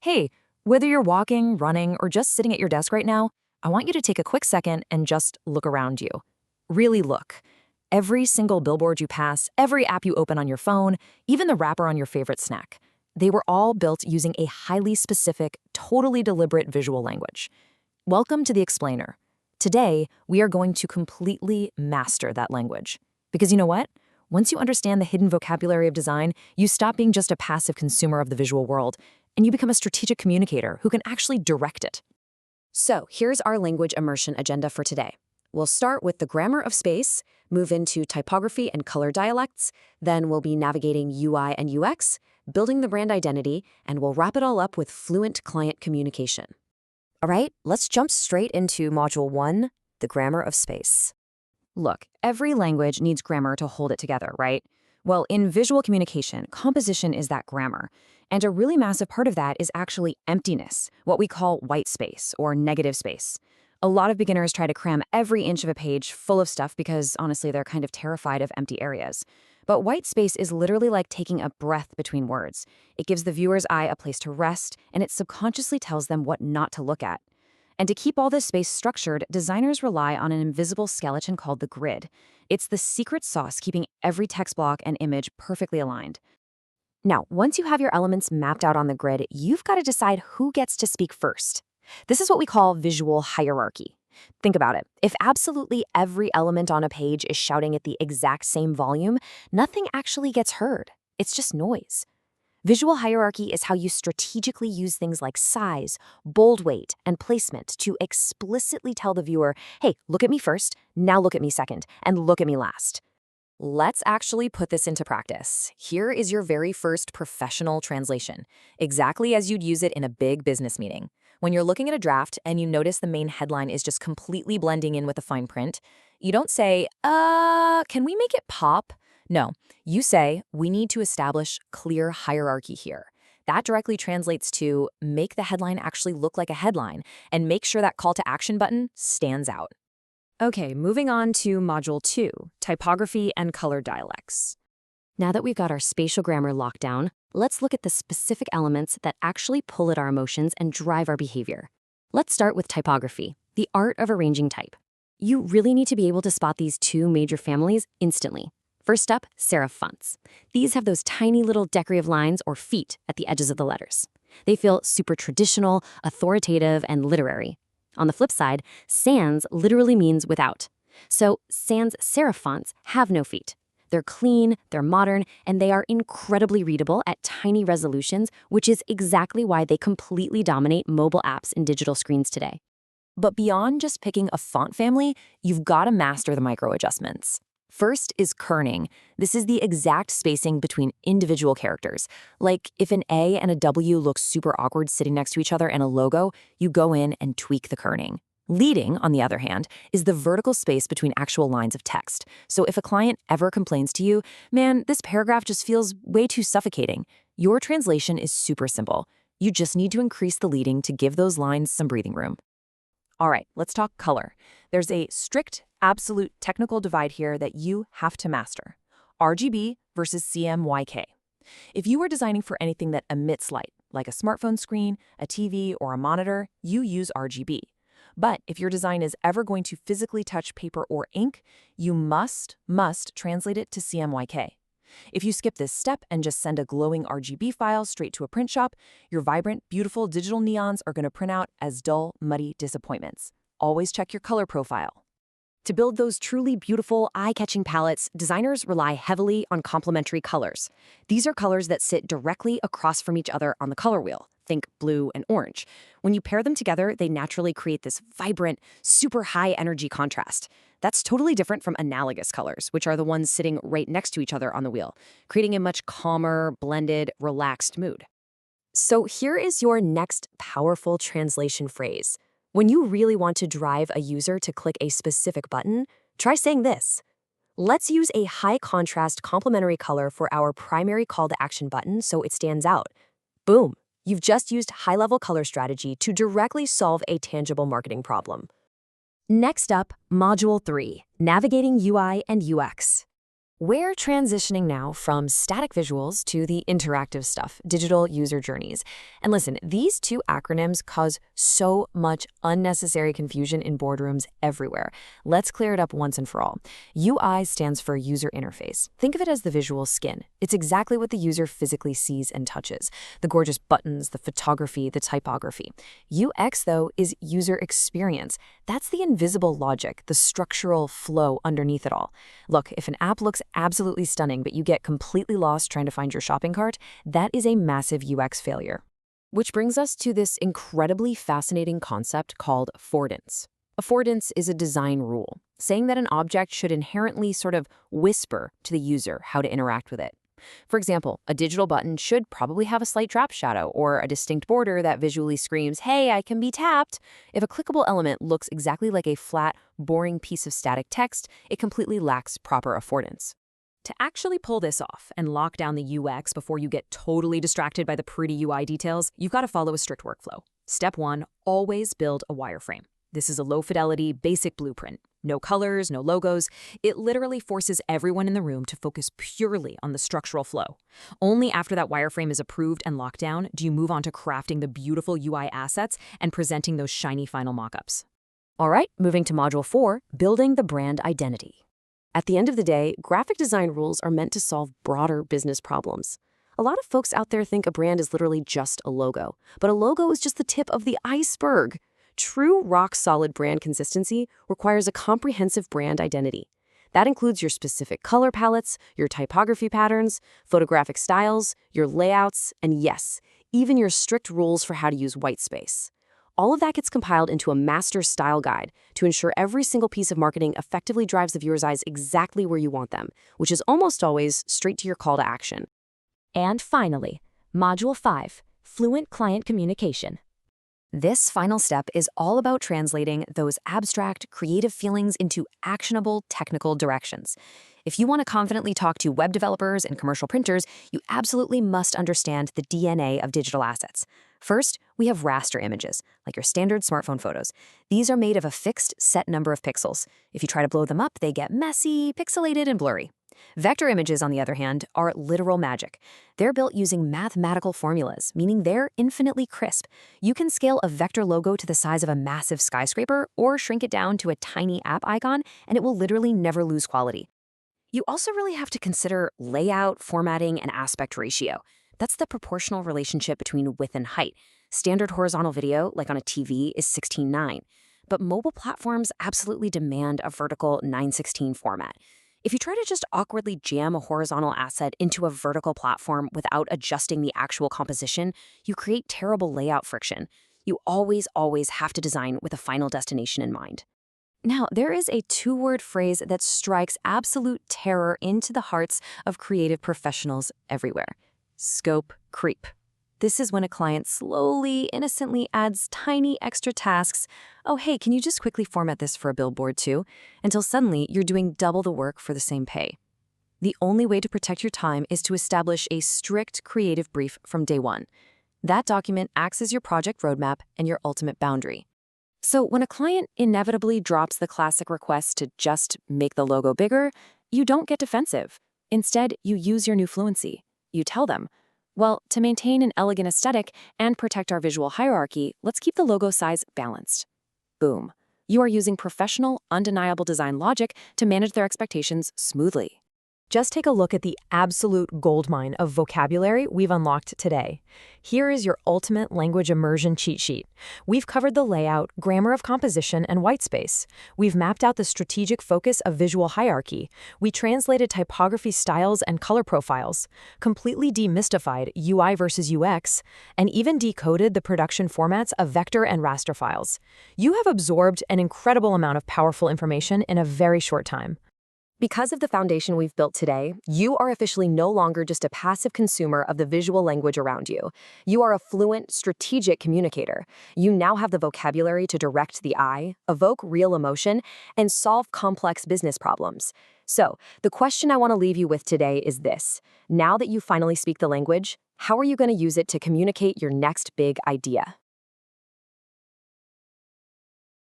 Hey, whether you're walking, running, or just sitting at your desk right now, I want you to take a quick second and just look around you. Really look. Every single billboard you pass, every app you open on your phone, even the wrapper on your favorite snack, they were all built using a highly specific, totally deliberate visual language. Welcome to the Explainer. Today, we are going to completely master that language. Because you know what? Once you understand the hidden vocabulary of design, you stop being just a passive consumer of the visual world, and you become a strategic communicator who can actually direct it. So here's our language immersion agenda for today. We'll start with the grammar of space, move into typography and color dialects, then we'll be navigating UI and UX, building the brand identity, and we'll wrap it all up with fluent client communication. All right, let's jump straight into Module 1, the grammar of space. Look, every language needs grammar to hold it together, right? Well, in visual communication, composition is that grammar. And a really massive part of that is actually emptiness, what we call white space or negative space. A lot of beginners try to cram every inch of a page full of stuff because, honestly, they're kind of terrified of empty areas. But white space is literally like taking a breath between words. It gives the viewer's eye a place to rest, and it subconsciously tells them what not to look at. And to keep all this space structured, designers rely on an invisible skeleton called the grid. It's the secret sauce keeping every text block and image perfectly aligned. Now, once you have your elements mapped out on the grid, you've got to decide who gets to speak first. This is what we call visual hierarchy. Think about it. If absolutely every element on a page is shouting at the exact same volume, nothing actually gets heard. It's just noise. Visual hierarchy is how you strategically use things like size, bold weight, and placement to explicitly tell the viewer, hey, look at me first, now look at me second, and look at me last. Let's actually put this into practice. Here is your very first professional translation, exactly as you'd use it in a big business meeting. When you're looking at a draft and you notice the main headline is just completely blending in with the fine print, you don't say, can we make it pop? No, you say, we need to establish clear hierarchy here. That directly translates to make the headline actually look like a headline and make sure that call to action button stands out. Okay, moving on to Module 2, typography and color dialects. Now that we've got our spatial grammar locked down, let's look at the specific elements that actually pull at our emotions and drive our behavior. Let's start with typography, the art of arranging type. You really need to be able to spot these two major families instantly. First up, serif fonts. These have those tiny little decorative lines or feet at the edges of the letters. They feel super traditional, authoritative, and literary. On the flip side, sans literally means without. So sans serif fonts have no feet. They're clean, they're modern, and they are incredibly readable at tiny resolutions, which is exactly why they completely dominate mobile apps and digital screens today. But beyond just picking a font family, you've got to master the micro adjustments. First is kerning. This is the exact spacing between individual characters. Like if an A and a W look super awkward sitting next to each other in a logo, you go in and tweak the kerning. Leading, on the other hand, is the vertical space between actual lines of text. So if a client ever complains to you, man, this paragraph just feels way too suffocating, your translation is super simple. You just need to increase the leading to give those lines some breathing room. All right, let's talk color. There's a strict, absolute technical divide here that you have to master. RGB versus CMYK. If you are designing for anything that emits light, like a smartphone screen, a TV, or a monitor, you use RGB. But if your design is ever going to physically touch paper or ink, you must translate it to CMYK. If you skip this step and just send a glowing RGB file straight to a print shop, your vibrant, beautiful digital neons are going to print out as dull, muddy disappointments. Always check your color profile. To build those truly beautiful, eye-catching palettes, designers rely heavily on complementary colors. These are colors that sit directly across from each other on the color wheel. Think blue and orange. When you pair them together, they naturally create this vibrant, super high-energy contrast. That's totally different from analogous colors, which are the ones sitting right next to each other on the wheel, creating a much calmer, blended, relaxed mood. So here is your next powerful translation phrase. When you really want to drive a user to click a specific button, try saying this. Let's use a high-contrast complementary color for our primary call-to-action button so it stands out. Boom! You've just used high-level color strategy to directly solve a tangible marketing problem. Next up, Module 3, Navigating UI and UX. We're transitioning now from static visuals to the interactive stuff, digital user journeys. And listen, these two acronyms cause so much unnecessary confusion in boardrooms everywhere. Let's clear it up once and for all. UI stands for user interface. Think of it as the visual skin. It's exactly what the user physically sees and touches. The gorgeous buttons, the photography, the typography. UX, though, is user experience. That's the invisible logic, the structural flow underneath it all. Look, if an app looks absolutely stunning, but you get completely lost trying to find your shopping cart, that is a massive UX failure. Which brings us to this incredibly fascinating concept called affordance. Affordance is a design rule, saying that an object should inherently sort of whisper to the user how to interact with it. For example, a digital button should probably have a slight drop shadow or a distinct border that visually screams, "Hey, I can be tapped." If a clickable element looks exactly like a flat, boring piece of static text, it completely lacks proper affordance. To actually pull this off and lock down the UX before you get totally distracted by the pretty UI details, you've got to follow a strict workflow. Step 1, always build a wireframe. This is a low-fidelity, basic blueprint. No colors, no logos. It literally forces everyone in the room to focus purely on the structural flow. Only after that wireframe is approved and locked down do you move on to crafting the beautiful UI assets and presenting those shiny final mockups. All right, moving to Module 4, building the brand identity. At the end of the day, graphic design rules are meant to solve broader business problems. A lot of folks out there think a brand is literally just a logo, but a logo is just the tip of the iceberg. True rock-solid brand consistency requires a comprehensive brand identity. That includes your specific color palettes, your typography patterns, photographic styles, your layouts, and yes, even your strict rules for how to use white space. All of that gets compiled into a master style guide to ensure every single piece of marketing effectively drives the viewer's eyes exactly where you want them, which is almost always straight to your call to action. And finally, Module 5, Fluent Client Communication. This final step is all about translating those abstract, creative feelings into actionable, technical directions. If you want to confidently talk to web developers and commercial printers, you absolutely must understand the DNA of digital assets. First, we have raster images, like your standard smartphone photos. These are made of a fixed set number of pixels. If you try to blow them up, they get messy, pixelated, and blurry. Vector images, on the other hand, are literal magic. They're built using mathematical formulas, meaning they're infinitely crisp. You can scale a vector logo to the size of a massive skyscraper or shrink it down to a tiny app icon, and it will literally never lose quality. You also really have to consider layout, formatting, and aspect ratio. That's the proportional relationship between width and height. Standard horizontal video, like on a TV, is 16:9. But mobile platforms absolutely demand a vertical 9:16 format. If you try to just awkwardly jam a horizontal asset into a vertical platform without adjusting the actual composition, you create terrible layout friction. You always have to design with a final destination in mind. Now, there is a two-word phrase that strikes absolute terror into the hearts of creative professionals everywhere: scope creep. This is when a client slowly, innocently adds tiny extra tasks. "Oh, hey, can you just quickly format this for a billboard too?" Until suddenly you're doing double the work for the same pay. The only way to protect your time is to establish a strict creative brief from day one. That document acts as your project roadmap and your ultimate boundary. So when a client inevitably drops the classic request to just make the logo bigger, you don't get defensive. Instead, you use your new Fluency. You tell them, "Well, to maintain an elegant aesthetic and protect our visual hierarchy, let's keep the logo size balanced." Boom. You are using professional, undeniable design logic to manage their expectations smoothly. Just take a look at the absolute goldmine of vocabulary we've unlocked today. Here is your ultimate language immersion cheat sheet. We've covered the layout, grammar of composition, and white space. We've mapped out the strategic focus of visual hierarchy. We translated typography styles and color profiles, completely demystified UI versus UX, and even decoded the production formats of vector and raster files. You have absorbed an incredible amount of powerful information in a very short time. Because of the foundation we've built today, you are officially no longer just a passive consumer of the visual language around you. You are a fluent, strategic communicator. You now have the vocabulary to direct the eye, evoke real emotion, and solve complex business problems. So, the question I want to leave you with today is this. Now that you finally speak the language, how are you going to use it to communicate your next big idea?